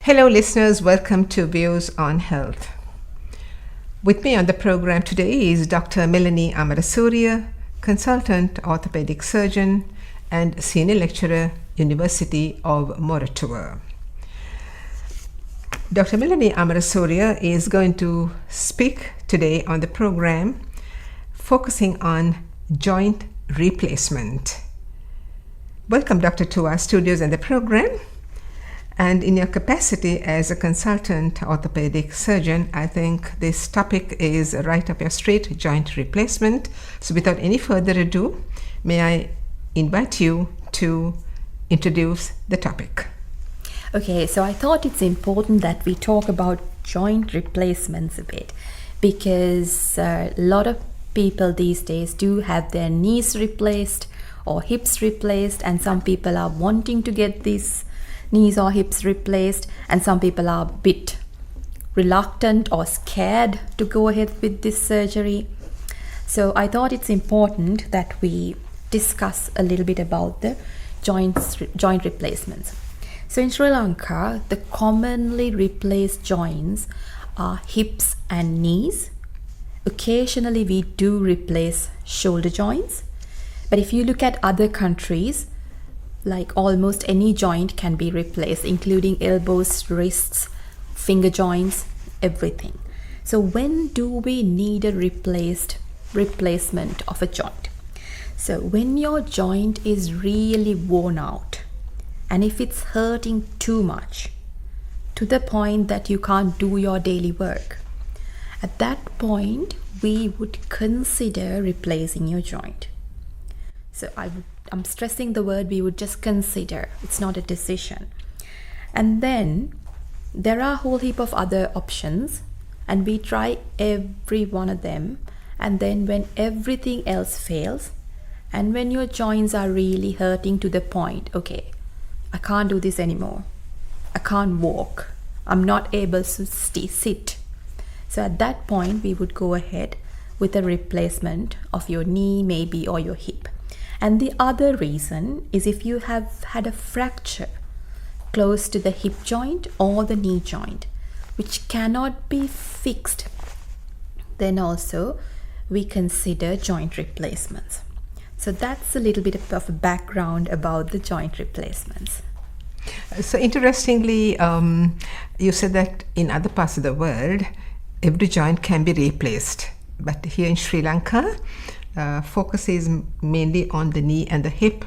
Hello listeners, welcome to Views on Health. With me on the program today is Dr. Melanie Amarasooriya, consultant orthopedic surgeon and senior lecturer, University of Moratuwa. Dr. Melanie Amarasooriya is going to speak today on the program focusing on joint replacement. Welcome, Doctor, to our studios and the program. And in your capacity as a consultant orthopedic surgeon, I think this topic is right up your street, joint replacement. So without any further ado, may I invite you to introduce the topic. Okay, so I thought it's important that we talk about joint replacements a bit because a lot of people these days do have their knees replaced or hips replaced, and some people are wanting to get these knees or hips replaced, and some people are a bit reluctant or scared to go ahead with this surgery. So I thought it's important that we discuss a little bit about the joint replacements. So in Sri Lanka, the commonly replaced joints are hips and knees. Occasionally we do replace shoulder joints, but if you look at other countries, like almost any joint can be replaced, including elbows, wrists, finger joints, everything. So when do we need a replacement of a joint? So when your joint is really worn out, and if it's hurting too much to the point that you can't do your daily work, at that point we would consider replacing your joint. So I'm stressing the word we would just consider. It's not a decision. And then there are a whole heap of other options, and we try every one of them. And then when everything else fails, and when your joints are really hurting to the point, okay, I can't do this anymore, I can't walk, I'm not able to sit. So at that point we would go ahead with a replacement of your knee maybe, or your hip. And the other reason is if you have had a fracture close to the hip joint or the knee joint, which cannot be fixed, then also we consider joint replacements. So that's a little bit of a background about the joint replacements. So interestingly, you said that in other parts of the world, every joint can be replaced. But here in Sri Lanka, focus is mainly on the knee and the hip,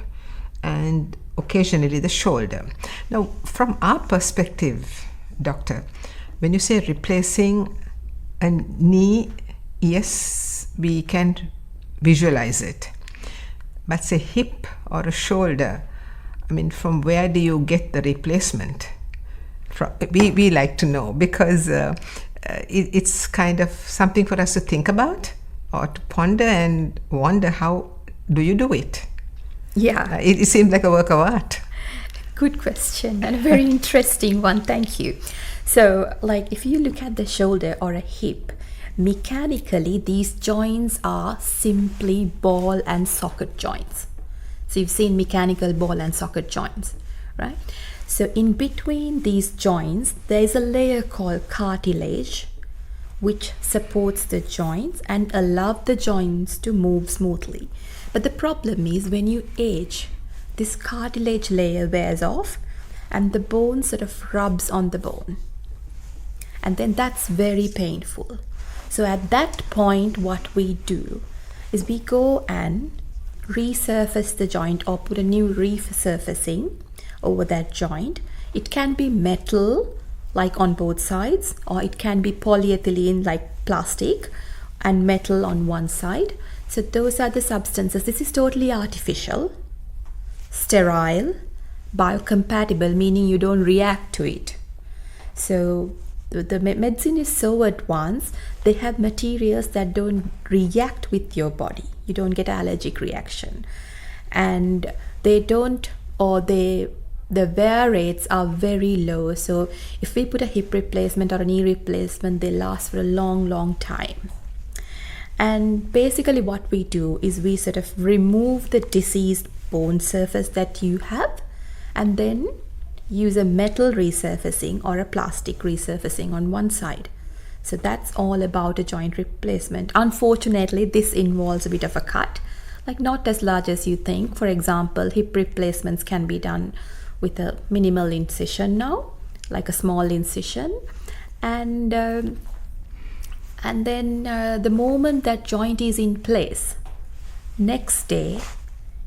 and occasionally the shoulder. Now, from our perspective, doctor, when you say replacing a knee, yes, we can visualize it. But say hip or a shoulder, I mean, from where do you get the replacement? We like to know, because it's kind of something for us to think about, or to ponder and wonder, how do you do it? Yeah. It seems like a work of art. Good question, and a very interesting one. Thank you. So, like, if you look at the shoulder or a hip, mechanically these joints are simply ball and socket joints. So you've seen mechanical ball and socket joints, right? So in between these joints there is a layer called cartilage, which supports the joints and allow the joints to move smoothly. But the problem is, when you age, this cartilage layer wears off and the bone sort of rubs on the bone, and then that's very painful. So at that point what we do is we go and resurface the joint, or put a new resurfacing over that joint. It can be metal, like on both sides, or it can be polyethylene, like plastic, and metal on one side. So those are the substances. This is totally artificial, sterile, biocompatible, meaning you don't react to it. So the medicine is so advanced, they have materials that don't react with your body. You don't get allergic reaction, and they don't, or the wear rates are very low. So if we put a hip replacement or a knee replacement, they last for a long time. And basically what we do is we sort of remove the diseased bone surface that you have, and then use a metal resurfacing or a plastic resurfacing on one side. So that's all about a joint replacement. Unfortunately, this involves a bit of a cut, like not as large as you think. For example, hip replacements can be done with a minimal incision now, like a small incision. And then the moment that joint is in place, next day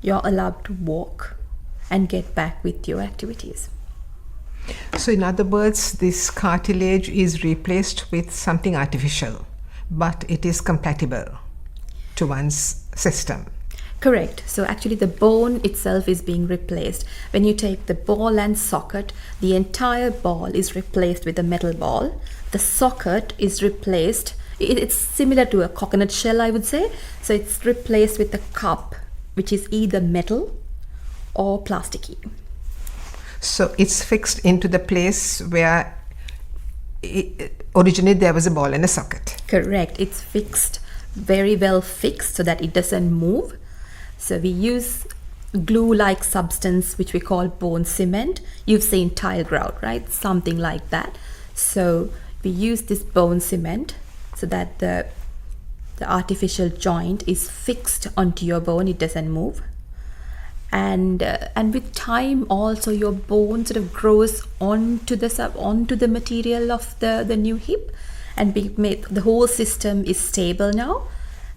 you're allowed to walk and get back with your activities. So in other words, this cartilage is replaced with something artificial, but it is compatible to one's system. Correct. So actually the bone itself is being replaced. When you take the ball and socket, the entire ball is replaced with a metal ball. The socket is replaced, it's similar to a coconut shell, I would say. So it's replaced with a cup, which is either metal or plasticky. So it's fixed into the place where originally there was a ball and a socket. Correct. It's fixed, very well fixed, so that it doesn't move. So we use glue-like substance, which we call bone cement. You've seen tile grout, right? Something like that. So we use this bone cement so that the artificial joint is fixed onto your bone. It doesn't move. And with time also your bone sort of grows onto the material of the new hip, and the whole system is stable now,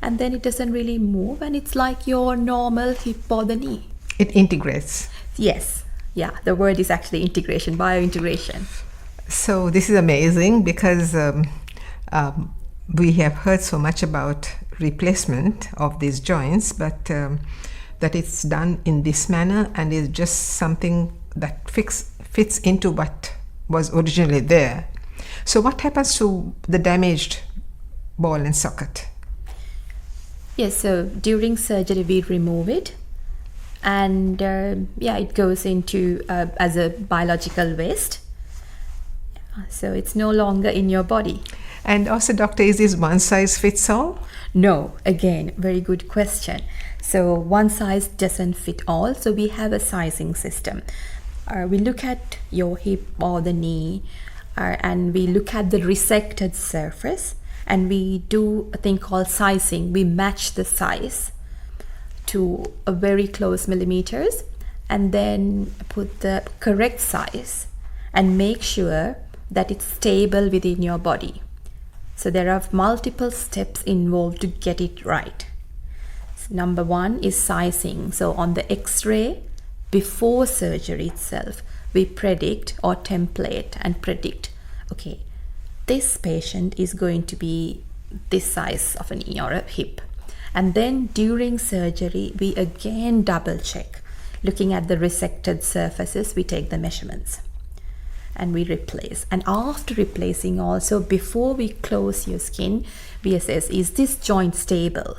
and then it doesn't really move, and it's like your normal hip or the knee. It integrates. Yes. Yeah, the word is actually integration, biointegration. So this is amazing because we have heard so much about replacement of these joints, but that it's done in this manner and is just something that fits into what was originally there. So what happens to the damaged ball and socket? Yes, so during surgery we remove it, and it goes into as a biological waste. So it's no longer in your body. And also, doctor, is this one size fits all? No, again, very good question. So one size doesn't fit all. So we have a sizing system. We look at your hip or the knee, and we look at the resected surface, and we do a thing called sizing. We match the size to a very close millimeters, and then put the correct size and make sure that it's stable within your body. So there are multiple steps involved to get it right. So number one is sizing. So on the X-ray, before surgery itself, we predict or template and predict, okay, this patient is going to be this size of a knee or a hip. And then during surgery, we again double check. Looking at the resected surfaces, we take the measurements and we replace. And after replacing also, before we close your skin, we assess, is this joint stable?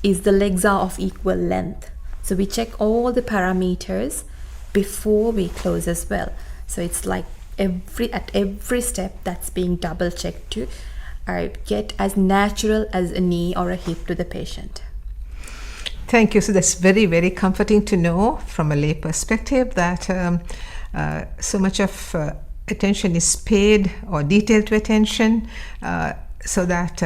Is the legs are of equal length? So we check all the parameters before we close as well. So it's like at every step that's being double checked to get as natural as a knee or a hip to the patient. Thank you. So that's very, very comforting to know from a lay perspective that so much of attention is paid or detailed to attention so that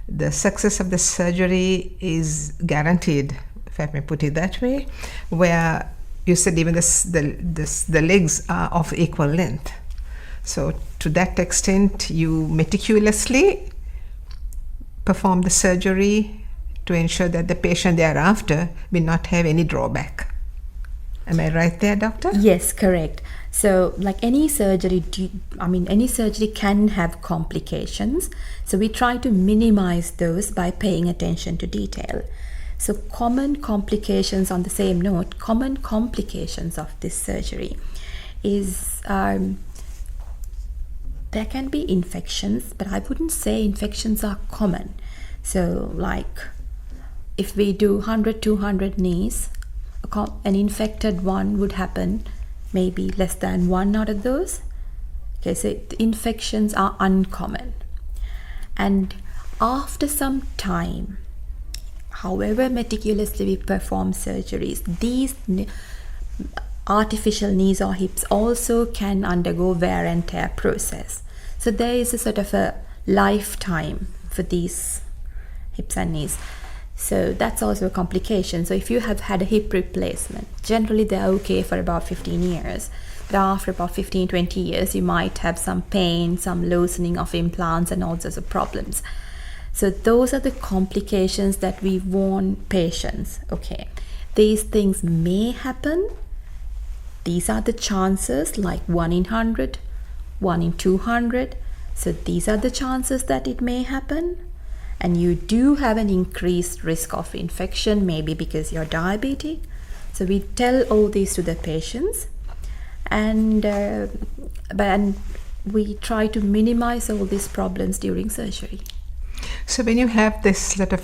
the success of the surgery is guaranteed, if I may put it that way, where you said even the legs are of equal length. So to that extent, you meticulously perform the surgery to ensure that the patient thereafter will not have any drawback. Am I right there, doctor? Yes, correct. So like any surgery, any surgery can have complications. So we try to minimize those by paying attention to detail. So common complications, on the same note, common complications of this surgery is there can be infections, but I wouldn't say infections are common. So like if we do 100, 200 knees, an infected one would happen maybe less than one out of those. Okay, so the infections are uncommon. And after some time, however meticulously we perform surgeries, artificial knees or hips also can undergo wear and tear process. So there is a sort of a lifetime for these hips and knees. So that's also a complication. So if you have had a hip replacement, generally they're okay for about 15 years. But after about 15-20 years, you might have some pain, some loosening of implants and all sorts of problems. So those are the complications that we warn patients. Okay, these things may happen. These are the chances, like 1 in 100, 1 in 200. So these are the chances that it may happen. And you do have an increased risk of infection, maybe because you're diabetic. So we tell all these to the patients, and we try to minimize all these problems during surgery. So when you have this sort of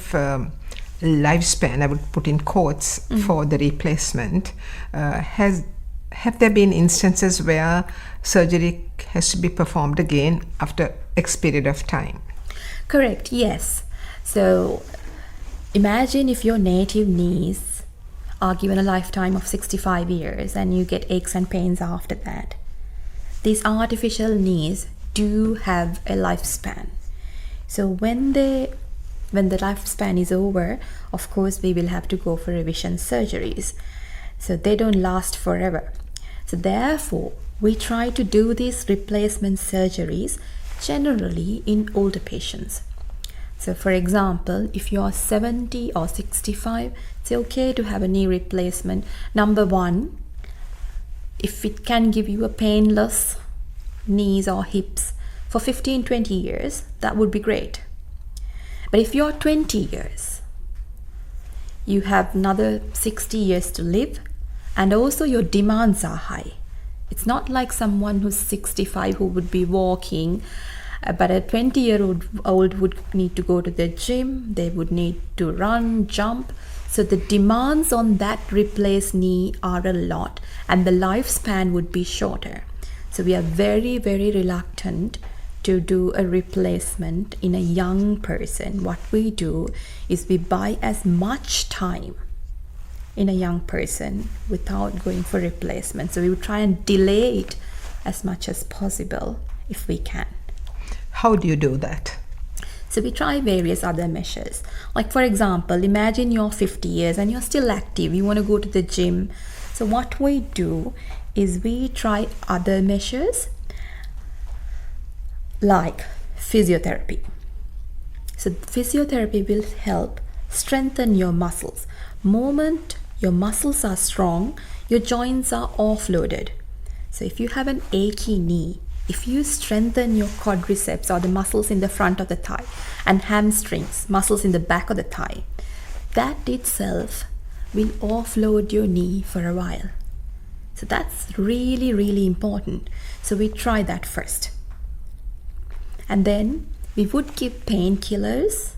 lifespan, I would put in quotes, for the replacement, have there been instances where surgery has to be performed again after X period of time? Correct, yes. So imagine if your native knees are given a lifetime of 65 years and you get aches and pains after that. These artificial knees do have a lifespan. So when the lifespan is over, of course we will have to go for revision surgeries. So they don't last forever. So therefore, we try to do these replacement surgeries generally in older patients. So for example, if you are 70 or 65, it's okay to have a knee replacement. Number one, if it can give you a painless knees or hips for 15-20 years, that would be great. But if you're 20 years, you have another 60 years to live, and also your demands are high. It's not like someone who's 65 who would be walking, but a 20-year-old would need to go to the gym, they would need to run, jump. So the demands on that replaced knee are a lot, and the lifespan would be shorter. So we are very, very reluctant to do a replacement in a young person. What we do is we buy as much time in a young person without going for replacement. So we would try and delay it as much as possible if we can. How do you do that? So we try various other measures. Like for example, imagine you're 50 years and you're still active, you want to go to the gym. So what we do is we try other measures like physiotherapy. So physiotherapy will help strengthen your muscles. Moment your muscles are strong, your joints are offloaded. So if you have an achy knee, if you strengthen your quadriceps or the muscles in the front of the thigh and hamstrings, muscles in the back of the thigh, that itself will offload your knee for a while. So that's really, really important. So we try that first. And then we would give painkillers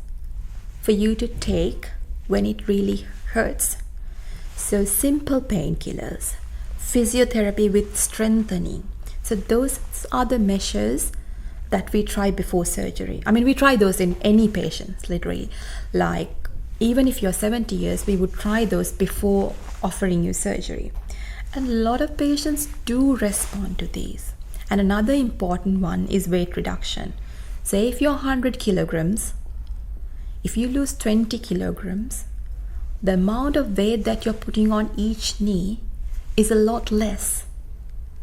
for you to take when it really hurts. So simple painkillers, physiotherapy with strengthening. So those are the measures that we try before surgery. I mean, we try those in any patients, literally. Like, even if you're 70 years, we would try those before offering you surgery. And a lot of patients do respond to these. And another important one is weight reduction. Say if you're 100 kilograms, if you lose 20 kilograms, the amount of weight that you're putting on each knee is a lot less.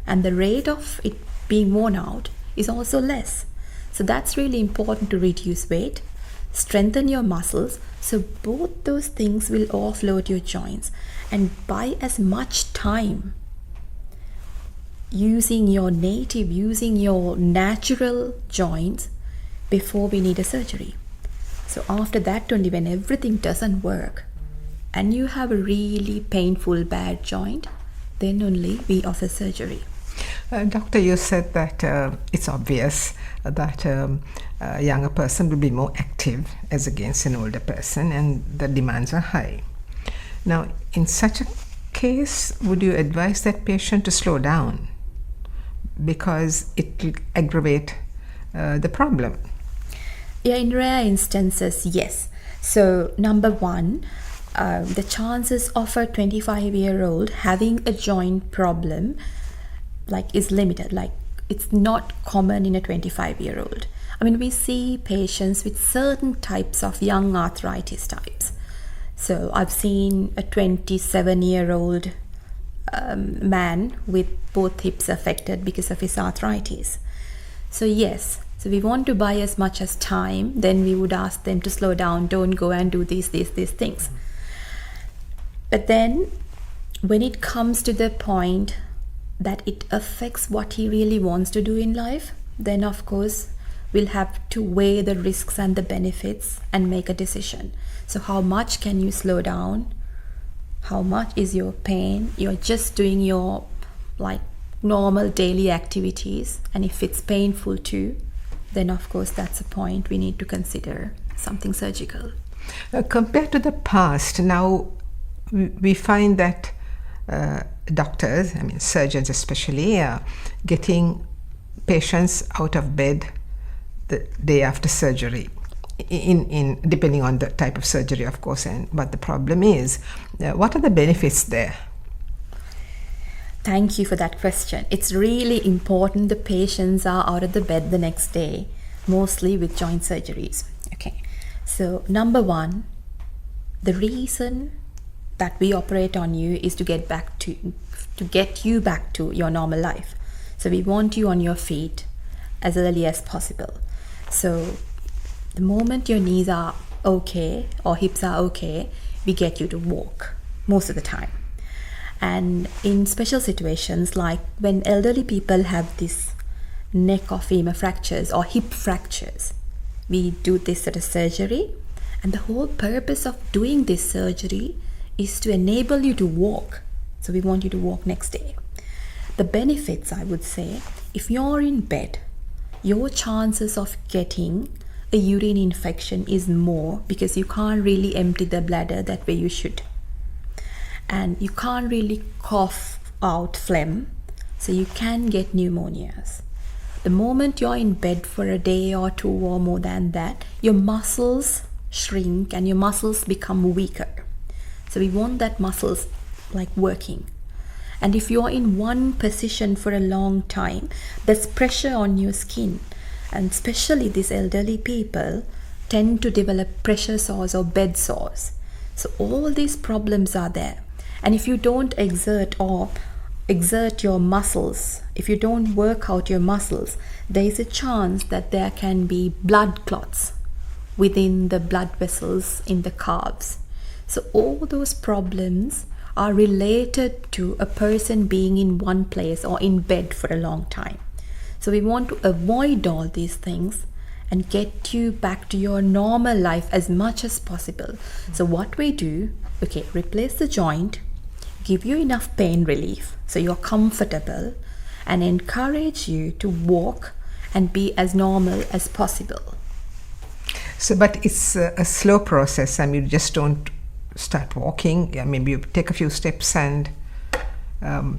And the rate of it being worn out is also less. So that's really important to reduce weight, strengthen your muscles. So both those things will offload your joints, and buy as much time using your natural joints before we need a surgery. So after that only, when everything doesn't work and you have a really painful bad joint, then only we offer surgery. Doctor, you said that it's obvious that a younger person will be more active as against an older person, and the demands are high. Now, in such a case, would you advise that patient to slow down because it will aggravate the problem? Yeah, in rare instances, yes. So number one, the chances of a 25-year-old having a joint problem is limited. It's not common in a 25-year-old. I mean, we see patients with certain types of young arthritis types. So I've seen a 27-year-old man with both hips affected because of his arthritis. So yes, so we want to buy as much as time. Then we would ask them to slow down, don't go and do these things. But then when it comes to the point that it affects what he really wants to do in life, then of course we'll have to weigh the risks and the benefits and make a decision. So how much can you slow down? How much is your pain? You're just doing your normal daily activities, and if it's painful too, then of course that's a point we need to consider something surgical. Compared to the past, now we find that doctors, I mean surgeons especially, getting patients out of bed the day after surgery, in depending on the type of surgery, of course, and what the problem is. What are the benefits there? Thank you for that question. It's really important the patients are out of the bed the next day, mostly with joint surgeries. Okay, so number one, the reason that we operate on you is to get you back to your normal life. So we want you on your feet as early as possible. So the moment your knees are okay or hips are okay, we get you to walk most of the time. And in special situations like when elderly people have this neck or femur fractures or hip fractures, we do this at a surgery, and the whole purpose of doing this surgery is to enable you to walk. So we want you to walk next day. The benefits, I would say, if you're in bed, your chances of getting a urine infection is more because you can't really empty the bladder that way you should. And you can't really cough out phlegm, so you can get pneumonias. The moment you're in bed for a day or two or more than that, your muscles shrink and your muscles become weaker. So we want that muscles working. And if you're in one position for a long time, there's pressure on your skin. And especially these elderly people tend to develop pressure sores or bed sores. So all these problems are there. And if you don't exert your muscles, if you don't work out your muscles, there is a chance that there can be blood clots within the blood vessels in the calves. So all those problems are related to a person being in one place or in bed for a long time. So we want to avoid all these things and get you back to your normal life as much as possible. So what we do, replace the joint, give you enough pain relief so you're comfortable, and encourage you to walk and be as normal as possible. So, but it's a slow process. I mean, you just don't start walking. Maybe you take a few steps and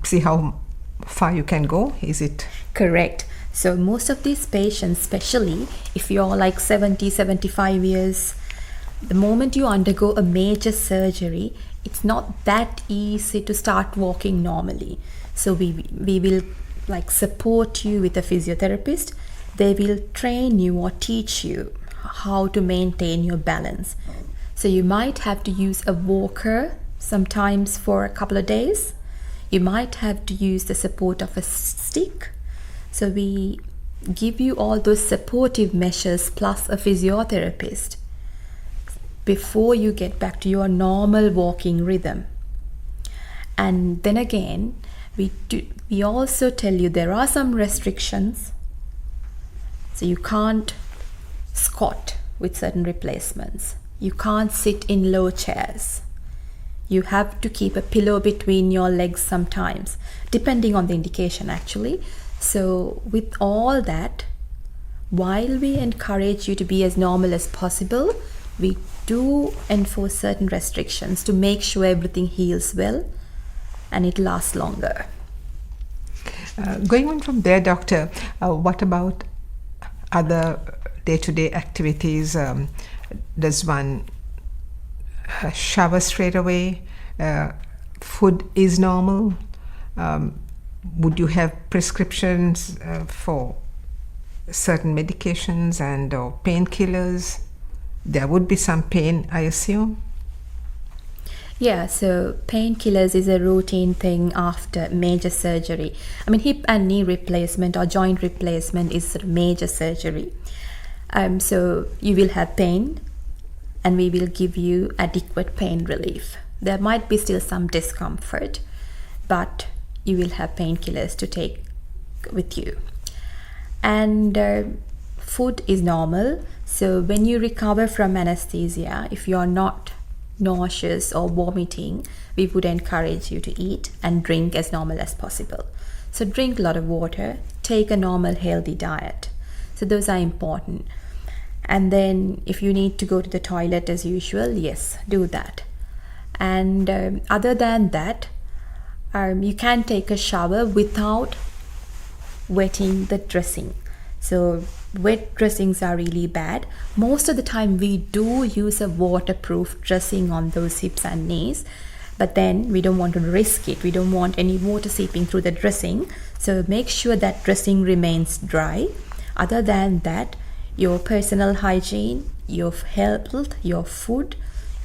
see how far you can go. Is it? Correct. So most of these patients, especially if you're 70, 75 years, the moment you undergo a major surgery, it's not that easy to start walking normally. So we will support you with a physiotherapist. They will train you or teach you how to maintain your balance. So you might have to use a walker sometimes for a couple of days. You might have to use the support of a stick. So we give you all those supportive measures plus a physiotherapist before you get back to your normal walking rhythm. And then again, we also tell you there are some restrictions. So you can't squat with certain replacements. You can't sit in low chairs. You have to keep a pillow between your legs sometimes, depending on the indication actually. So with all that, while we encourage you to be as normal as possible, we do enforce certain restrictions to make sure everything heals well and it lasts longer. Going on from there, doctor, what about other day-to-day activities? Does one shower straight away, food is normal. Would you have prescriptions for certain medications and or painkillers? There would be some pain, I assume. Yeah, so painkillers is a routine thing after major surgery. I mean, hip and knee replacement or joint replacement is a major surgery. So you will have pain and we will give you adequate pain relief. There might be still some discomfort, but you will have painkillers to take with you. And food is normal. So when you recover from anesthesia, if you are not nauseous or vomiting, we would encourage you to eat and drink as normal as possible. So drink a lot of water, take a normal healthy diet. So those are important. And then if you need to go to the toilet as usual, yes, do that. And other than that, you can take a shower without wetting the dressing. So wet dressings are really bad. Most of the time we do use a waterproof dressing on those hips and knees, but then we don't want to risk it. We don't want any water seeping through the dressing. So make sure that dressing remains dry. Other than that, your personal hygiene, your health, your food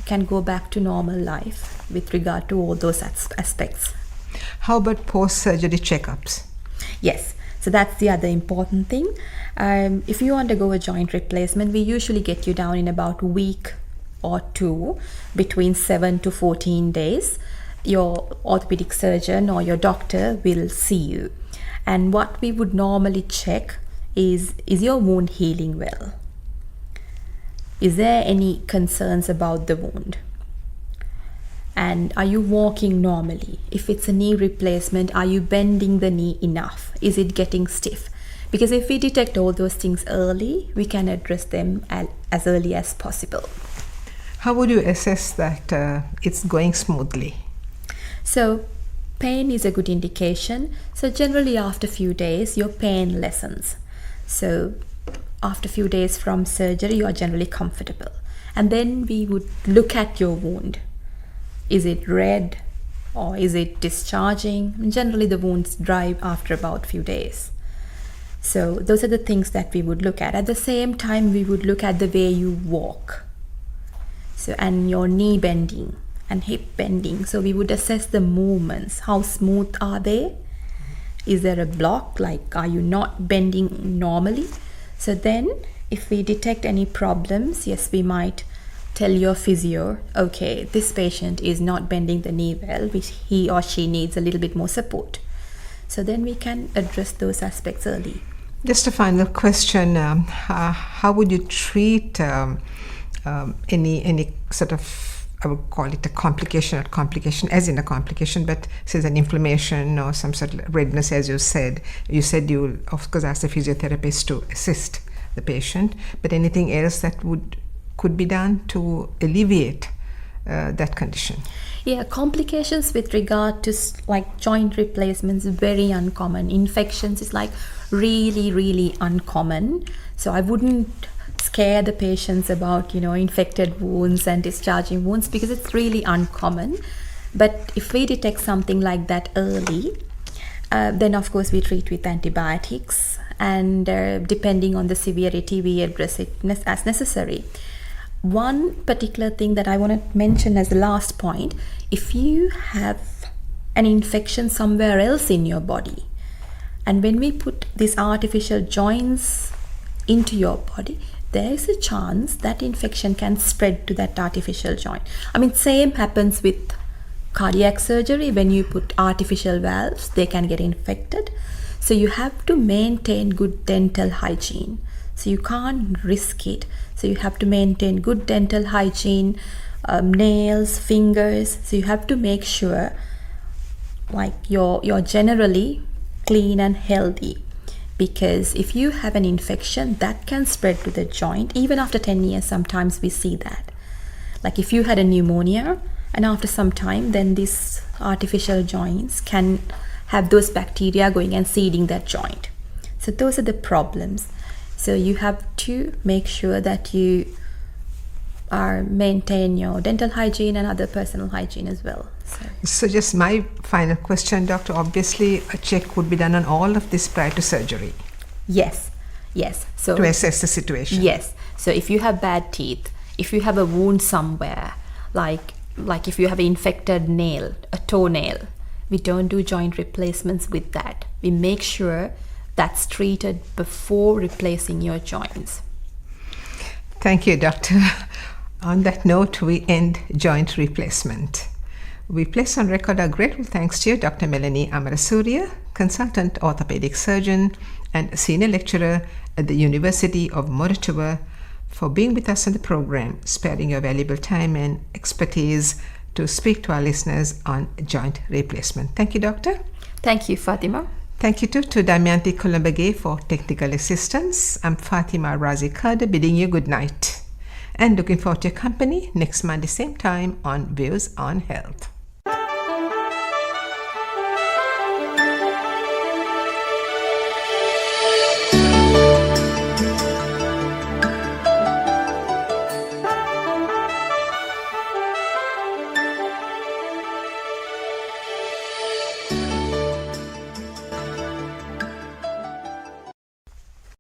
can go back to normal life with regard to all those aspects. How about post-surgery checkups? Yes, so that's the other important thing. If you undergo a joint replacement, we usually get you down in about a week or two, between 7 to 14 days. Your orthopedic surgeon or your doctor will see you. And what we would normally check is your wound healing well? Is there any concerns about the wound? And are you walking normally? If it's a knee replacement, are you bending the knee enough? Is it getting stiff? Because if we detect all those things early, we can address them as early as possible. How would you assess that it's going smoothly? So pain is a good indication. So generally after a few days, your pain lessens. So after a few days from surgery, you are generally comfortable. And then we would look at your wound. Is it red or is it discharging? And generally the wounds dry after about a few days. So those are the things that we would look at. At the same time, we would look at the way you walk. So, and your knee bending and hip bending. So we would assess the movements. How smooth are they? Is there a block? Like, are you not bending normally? So then if we detect any problems, yes, we might tell your physio, okay, this patient is not bending the knee well, which he or she needs a little bit more support. So then we can address those aspects early. Just a final question. How would you treat any sort of, I would call it a complication, not complication as in a complication, but say an inflammation or some sort of redness, as you said. You said you will, of course, ask the physiotherapist to assist the patient, but anything else that could be done to alleviate that condition? Yeah, complications with regard to like joint replacements is very uncommon. Infections is like really uncommon. So I wouldn't scare the patients about, infected wounds and discharging wounds because it's really uncommon. But if we detect something like that early, then of course we treat with antibiotics, and depending on the severity, we address it as necessary. One particular thing that I want to mention as the last point, if you have an infection somewhere else in your body, and when we put these artificial joints into your body, there is a chance that infection can spread to that artificial joint. I mean, same happens with cardiac surgery. When you put artificial valves, they can get infected. So you have to maintain good dental hygiene. So you can't risk it. So you have to maintain good dental hygiene, nails, fingers. So you have to make sure like you're generally clean and healthy, because if you have an infection, that can spread to the joint. Even after 10 years, sometimes we see that. Like if you had a pneumonia, and after some time, then these artificial joints can have those bacteria going and seeding that joint. So those are the problems. So you have to make sure that you maintain your dental hygiene and other personal hygiene as well. So just my final question, doctor. Obviously, a check would be done on all of this prior to surgery. Yes. So to assess the situation. Yes. So if you have bad teeth, if you have a wound somewhere, like if you have an infected nail, a toenail, we don't do joint replacements with that. We make sure that's treated before replacing your joints. Thank you, doctor. On that note, we end joint replacement. We place on record our grateful thanks to you, Dr. Melanie Amarasooriya, consultant orthopedic surgeon and senior lecturer at the University of Moratuwa, for being with us on the program, sparing your valuable time and expertise to speak to our listeners on joint replacement. Thank you, doctor. Thank you, Fatima. Thank you too to Damayanti Kolumbage for technical assistance. I'm Fatima Razi Kader, bidding you good night and looking forward to your company next Monday same time on Views on Health.